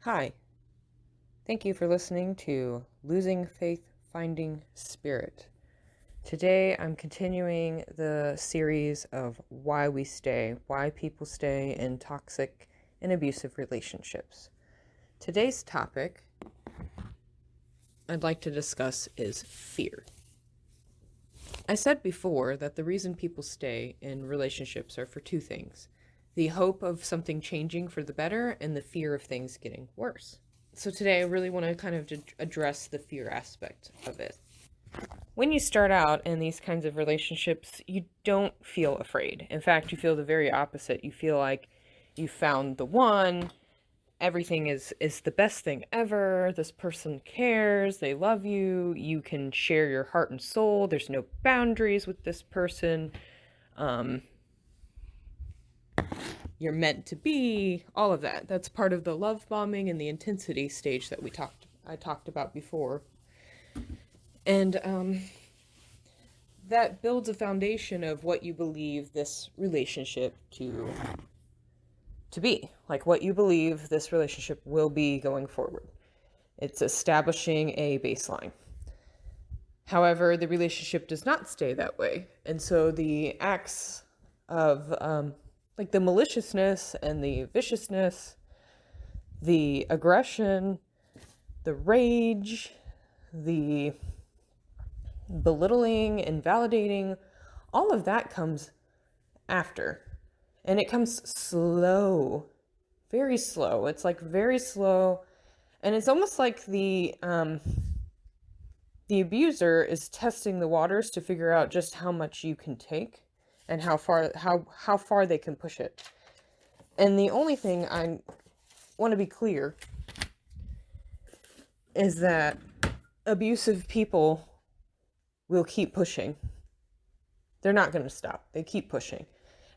Hi, thank you for listening to Losing Faith, Finding Spirit. Today I'm continuing the series of why we stay, why people stay in toxic and abusive relationships. Today's topic I'd like to discuss is fear. I said before that the reason people stay in relationships are for two things: the hope of something changing for the better and the fear of things getting worse. So today I really want to kind of address the fear aspect of it. When you start out in these kinds of relationships, you don't feel afraid. In fact, you feel the very opposite. You feel like you found the one. Everything is the best thing ever. This person cares. They love you. You can share your heart and soul. There's no boundaries with this person. Um, you're meant to be. All of that. That's part of the love bombing and the intensity stage that I talked about before. And that builds a foundation of what you believe this relationship to be, like what you believe this relationship will be going forward. It's establishing a baseline. However, the relationship does not stay that way, and so the acts of like the maliciousness and the viciousness, the aggression, the rage, the belittling, invalidating, all of that comes after. And it comes slow, very slow. It's like very slow. And it's almost like the abuser is testing the waters to figure out just how much you can take and how far they can push it. And the only thing I want to be clear is that abusive people will keep pushing. They're not going to stop. They keep pushing.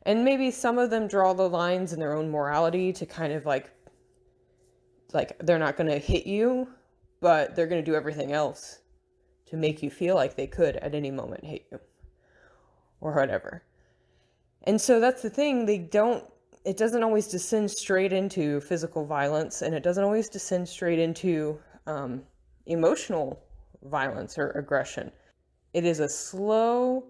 And maybe some of them draw the lines in their own morality to kind of like they're not going to hit you, but they're going to do everything else to make you feel like they could at any moment hit you or whatever. And so that's the thing. It doesn't always descend straight into physical violence, and it doesn't always descend straight into emotional violence or aggression. It is a slow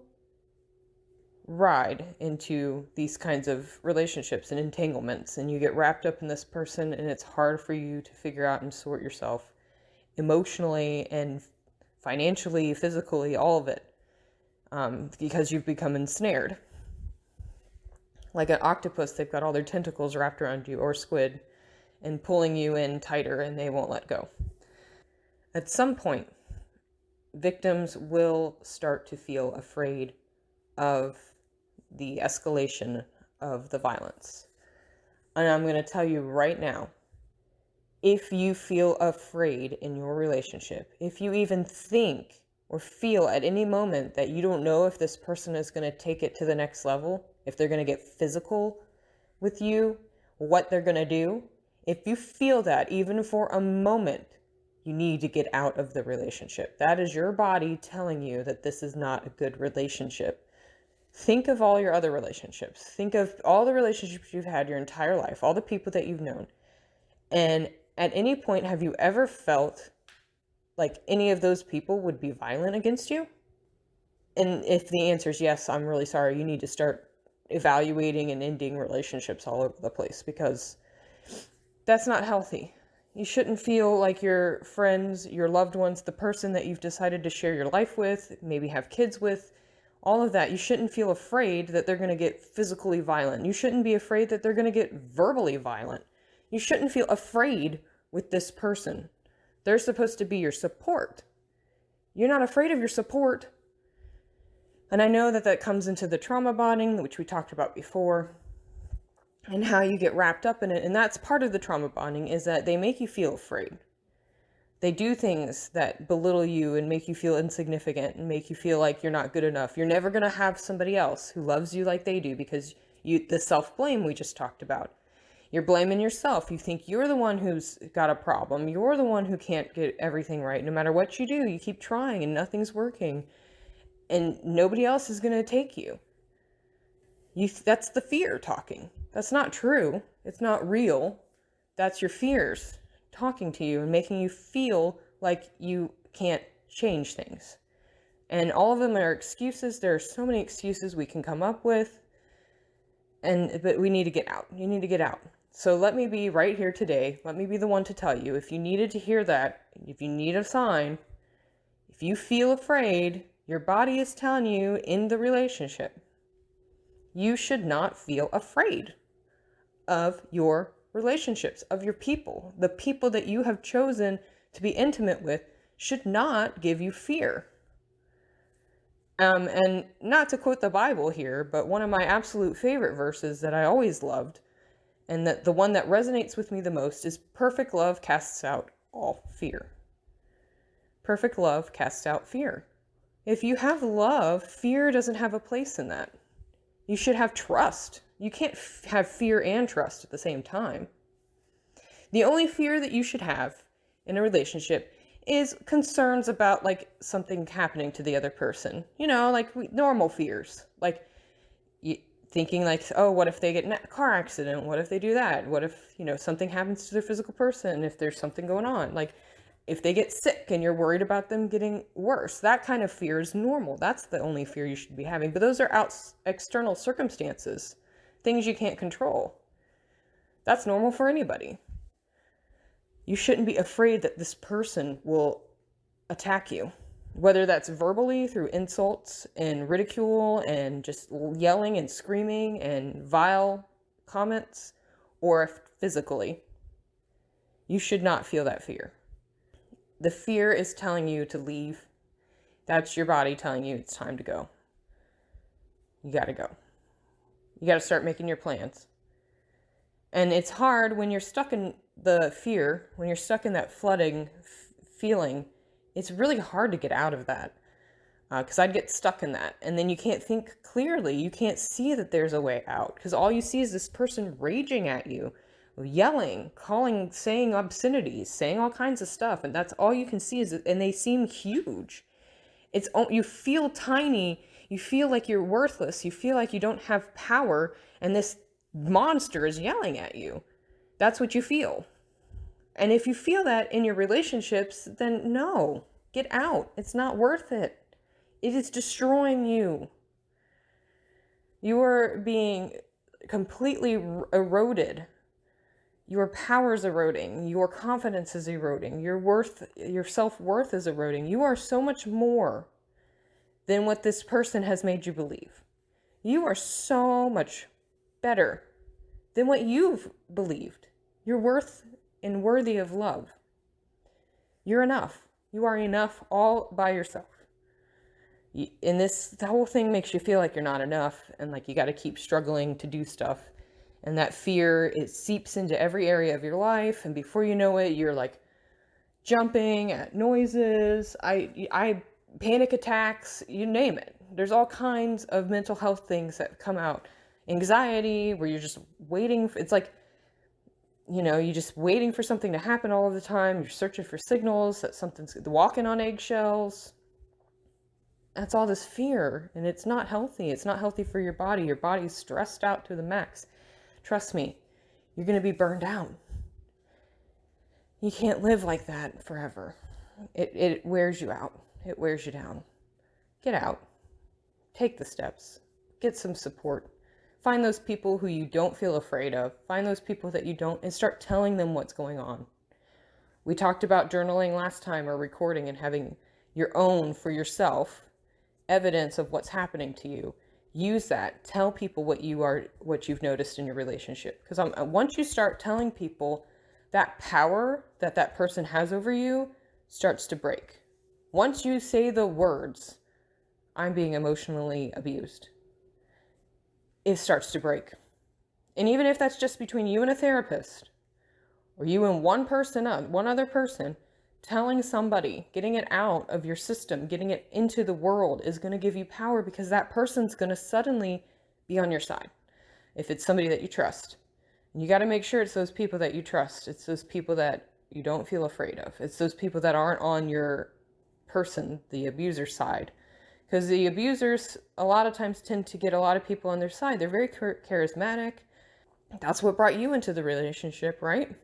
ride into these kinds of relationships and entanglements, and you get wrapped up in this person, and it's hard for you to figure out and sort yourself emotionally and financially, physically, all of it, because you've become ensnared. Like an octopus, they've got all their tentacles wrapped around you, or squid, and pulling you in tighter, and they won't let go. At some point, victims will start to feel afraid of the escalation of the violence. And I'm going to tell you right now, if you feel afraid in your relationship, if you even think or feel at any moment that you don't know if this person is going to take it to the next level, if they're going to get physical with you, what they're going to do, if you feel that even for a moment, you need to get out of the relationship. That is your body telling you that this is not a good relationship. Think of all your other relationships. Think of all the relationships you've had your entire life, all the people that you've known. And at any point, have you ever felt like any of those people would be violent against you? And if the answer is yes, I'm really sorry. You need to start evaluating and ending relationships all over the place, because that's not healthy. You shouldn't feel like your friends, your loved ones, the person that you've decided to share your life with, maybe have kids with, all of that, you shouldn't feel afraid that they're going to get physically violent. You shouldn't be afraid that they're going to get verbally violent. You shouldn't feel afraid with this person. They're supposed to be your support. You're not afraid of your support. And I know that comes into the trauma bonding, which we talked about before, and how you get wrapped up in it. And that's part of the trauma bonding, is that they make you feel afraid. They do things that belittle you and make you feel insignificant and make you feel like you're not good enough. You're never going to have somebody else who loves you like they do, because the self-blame we just talked about. You're blaming yourself. You think you're the one who's got a problem. You're the one who can't get everything right. No matter what you do, you keep trying and nothing's working. And nobody else is going to take you. That's the fear talking. That's not true. It's not real. That's your fears talking to you and making you feel like you can't change things. And all of them are excuses. There are so many excuses we can come up with. But we need to get out. You need to get out. So let me be right here today. Let me be the one to tell you, if you needed to hear that, if you need a sign, if you feel afraid, your body is telling you in the relationship, you should not feel afraid of your relationships, of your people. The people that you have chosen to be intimate with should not give you fear. And not to quote the Bible here, but one of my absolute favorite verses that I always loved, and that the one that resonates with me the most, is perfect love casts out all fear. Perfect love casts out fear. If you have love, fear doesn't have a place in that. You should have trust. You can't have fear and trust at the same time. The only fear that you should have in a relationship is concerns about like something happening to the other person. You know, like normal fears. Like thinking like, oh, what if they get in a car accident? What if they do that? What if, something happens to their physical person? If there's something going on, like if they get sick and you're worried about them getting worse, that kind of fear is normal. That's the only fear you should be having. But those are external circumstances, things you can't control. That's normal for anybody. You shouldn't be afraid that this person will attack you, whether that's verbally through insults and ridicule and just yelling and screaming and vile comments, or physically. You should not feel that fear. The fear is telling you to leave. That's your body telling you it's time to go. You got to go. You got to start making your plans. And it's hard when you're stuck in the fear, when you're stuck in that flooding feeling. It's really hard to get out of that, because I'd get stuck in that. And then you can't think clearly. You can't see that there's a way out, because all you see is this person raging at you, yelling, calling, saying obscenities, saying all kinds of stuff. And that's all you can see and they seem huge. You feel tiny. You feel like you're worthless. You feel like you don't have power. And this monster is yelling at you. That's what you feel. And if you feel that in your relationships, then no, get out. It's not worth it. It is destroying you. You are being completely eroded. Your power is eroding. Your confidence is eroding. Your self-worth is eroding. You are so much more than what this person has made you believe. You are so much better than what you've believed. You're worth and worthy of love. You're enough. You are enough all by yourself. And the whole thing makes you feel like you're not enough, and like you got to keep struggling to do stuff. And that fear, it seeps into every area of your life, and before you know it, you're like jumping at noises, I panic attacks, you name it. There's all kinds of mental health things that come out. Anxiety, where you're just waiting. It's like, you're just waiting for something to happen all of the time. You're searching for signals that something's walking on eggshells. That's all this fear, and it's not healthy. It's not healthy for your body. Your body's stressed out to the max. Trust me, you're going to be burned out. You can't live like that forever. It wears you out. It wears you down. Get out. Take the steps. Get some support. Find those people who you don't feel afraid of. Find those people that you don't, and start telling them what's going on. We talked about journaling last time, or recording, and having your own, for yourself, evidence of what's happening to you. Use that. Tell people what you've noticed in your relationship. Because once you start telling people, that power that person has over you starts to break. Once you say the words, I'm being emotionally abused, it starts to break. And even if that's just between you and a therapist, or you and one other person, telling somebody, getting it out of your system, getting it into the world is going to give you power, because that person's going to suddenly be on your side. If it's somebody that you trust, and you got to make sure it's those people that you trust. It's those people that you don't feel afraid of. It's those people that aren't on your person, the abuser side. Because the abusers a lot of times tend to get a lot of people on their side. They're very charismatic. That's what brought you into the relationship, right?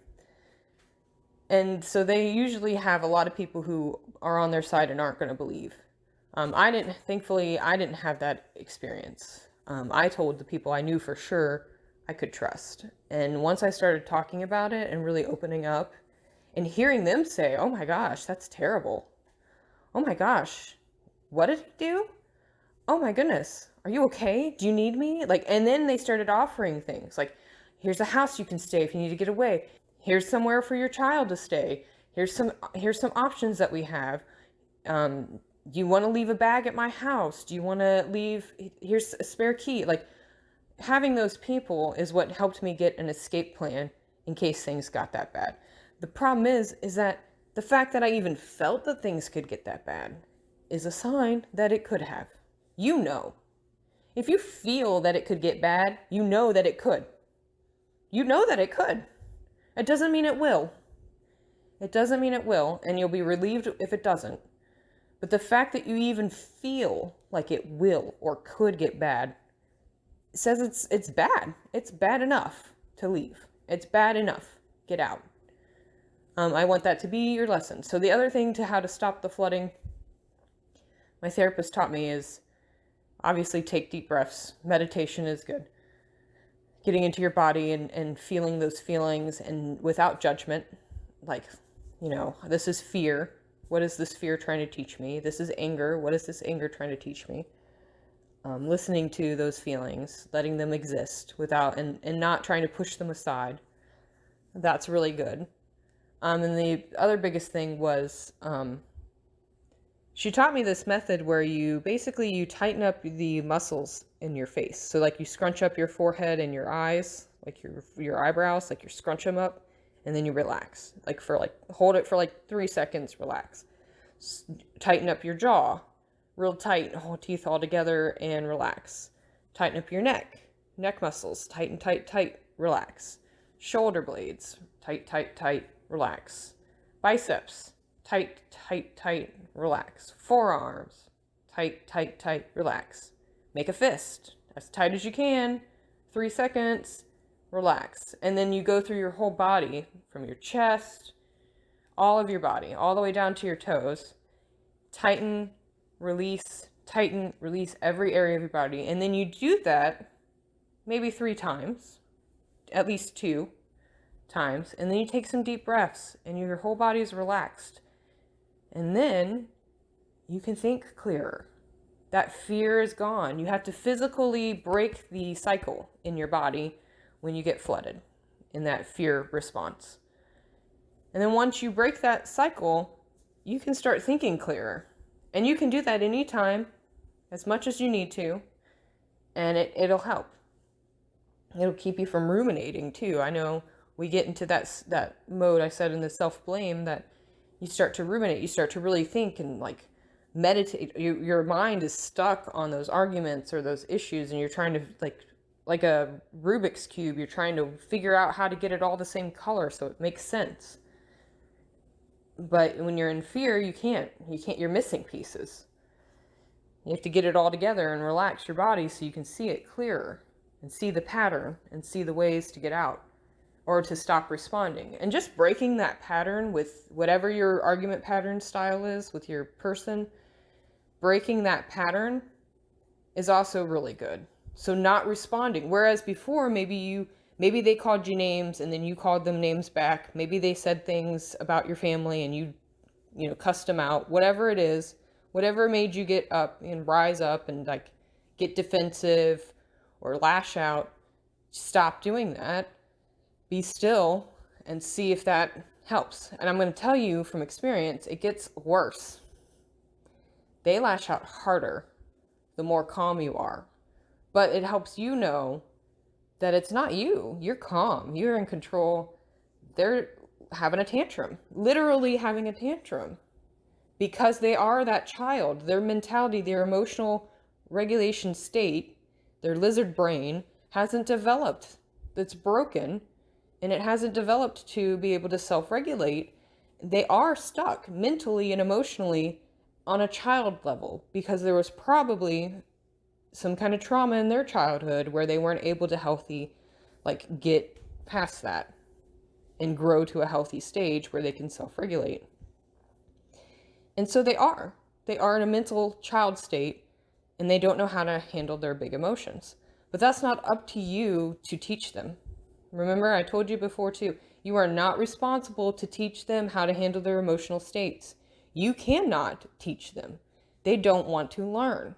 And so they usually have a lot of people who are on their side and aren't going to believe. Thankfully, I didn't have that experience. I told the people I knew for sure I could trust. And once I started talking about it and really opening up and hearing them say, oh my gosh, that's terrible. Oh my gosh, what did he do? Oh my goodness, are you okay? Do you need me? Like, and then they started offering things like, here's a house you can stay if you need to get away. Here's somewhere for your child to stay. Here's some options that we have. Do you want to leave a bag at my house? Do you want to leave? Here's a spare key. Like, having those people is what helped me get an escape plan in case things got that bad. The problem is that the fact that I even felt that things could get that bad is a sign that it could have. You know. If you feel that it could get bad, you know that it could. You know that it could. It doesn't mean it will. It doesn't mean it will, and you'll be relieved if it doesn't. But the fact that you even feel like it will or could get bad says it's bad. It's bad enough to leave. It's bad enough. Get out. I want that to be your lesson. So the other thing to how to stop the flooding, my therapist taught me, is obviously take deep breaths. Meditation is good. Getting into your body and feeling those feelings and without judgment. Like, this is fear. What is this fear trying to teach me? This is anger. What is this anger trying to teach me? Listening to those feelings, letting them exist without, and not trying to push them aside. That's really good. And the other biggest thing was, she taught me this method where you tighten up the muscles in your face. So like you scrunch up your forehead and your eyes, like your eyebrows, like you scrunch them up, and then you relax. Hold it for 3 seconds, relax. Tighten up your jaw, real tight, hold teeth all together and relax. Tighten up your neck muscles, tighten, tight, relax. Shoulder blades, tight, relax. Biceps, tight, relax. Forearms, tight, relax. Make a fist, as tight as you can, 3 seconds, relax. And then you go through your whole body, from your chest, all of your body, all the way down to your toes. Tighten, release every area of your body. And then you do that maybe 3 times, at least 2 times. And then you take some deep breaths and your whole body is relaxed. And then you can think clearer. That fear is gone. You have to physically break the cycle in your body when you get flooded in that fear response. And then once you break that cycle, you can start thinking clearer. And you can do that anytime, as much as you need to, and it'll help. It'll keep you from ruminating too. I know we get into that mode I said in the self-blame, that you start to ruminate, you start to really think and meditate. Your mind is stuck on those arguments or those issues, and you're trying to like a Rubik's Cube, you're trying to figure out how to get it all the same color so it makes sense. But when you're in fear, you can't, you're missing pieces. You have to get it all together and relax your body so you can see it clearer and see the pattern and see the ways to get out or to stop responding. And just breaking that pattern with whatever your argument pattern style is with your person, breaking that pattern is also really good. So not responding. Whereas before, maybe they called you names and then you called them names back. Maybe they said things about your family and you cussed them out. Whatever it is, whatever made you get up and rise up and get defensive or lash out, stop doing that. Be still and see if that helps. And I'm going to tell you from experience, it gets worse. They lash out harder the more calm you are. But it helps you know that it's not you. You're calm. You're in control. They're having a tantrum, literally having a tantrum, because they are that child. Their mentality, their emotional regulation state, their lizard brain hasn't developed. It's broken, and it hasn't developed to be able to self-regulate. They are stuck mentally and emotionally on a child level because there was probably some kind of trauma in their childhood where they weren't able to get past that. and grow to a healthy stage where they can self-regulate. And so they are in a mental child state, and they don't know how to handle their big emotions. But that's not up to you to teach them. Remember, I told you before too, you are not responsible to teach them how to handle their emotional states. You cannot teach them. They don't want to learn.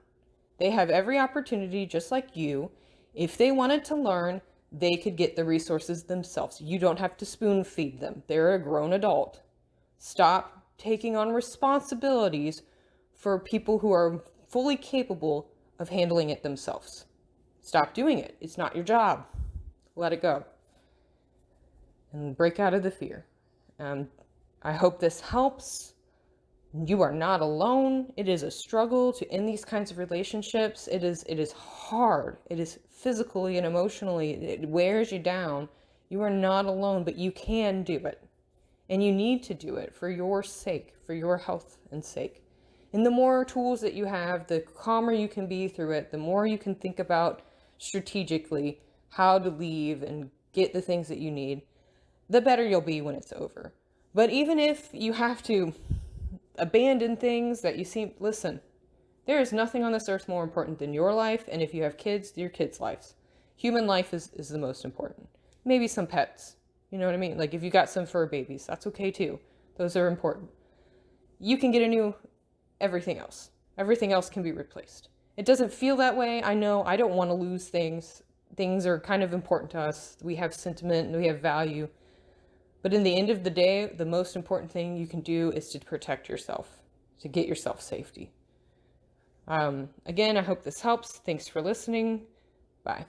They have every opportunity, just like you. If they wanted to learn, they could get the resources themselves. You don't have to spoon feed them. They're a grown adult. Stop taking on responsibilities for people who are fully capable of handling it themselves. Stop doing it. It's not your job. Let it go. And break out of the fear. I hope this helps. You are not alone. It is a struggle to end these kinds of relationships. It is hard. It is physically and emotionally. It wears you down. You are not alone, but you can do it. And you need to do it for your sake, for your health and sake. And the more tools that you have, the calmer you can be through it, the more you can think about strategically how to leave and get the things that you need, the better you'll be when it's over. But even if you have to abandon things that you see, listen, there is nothing on this earth more important than your life, and if you have kids, your kids' lives. Human life is the most important. Maybe some pets, you know what I mean? Like if you got some fur babies, that's okay too. Those are important. You can get a new everything else. Everything else can be replaced. It doesn't feel that way. I know I don't want to lose things. Things are kind of important to us. We have sentiment and we have value. But in the end of the day, the most important thing you can do is to protect yourself, to get yourself safety. Again, I hope this helps. Thanks for listening. Bye.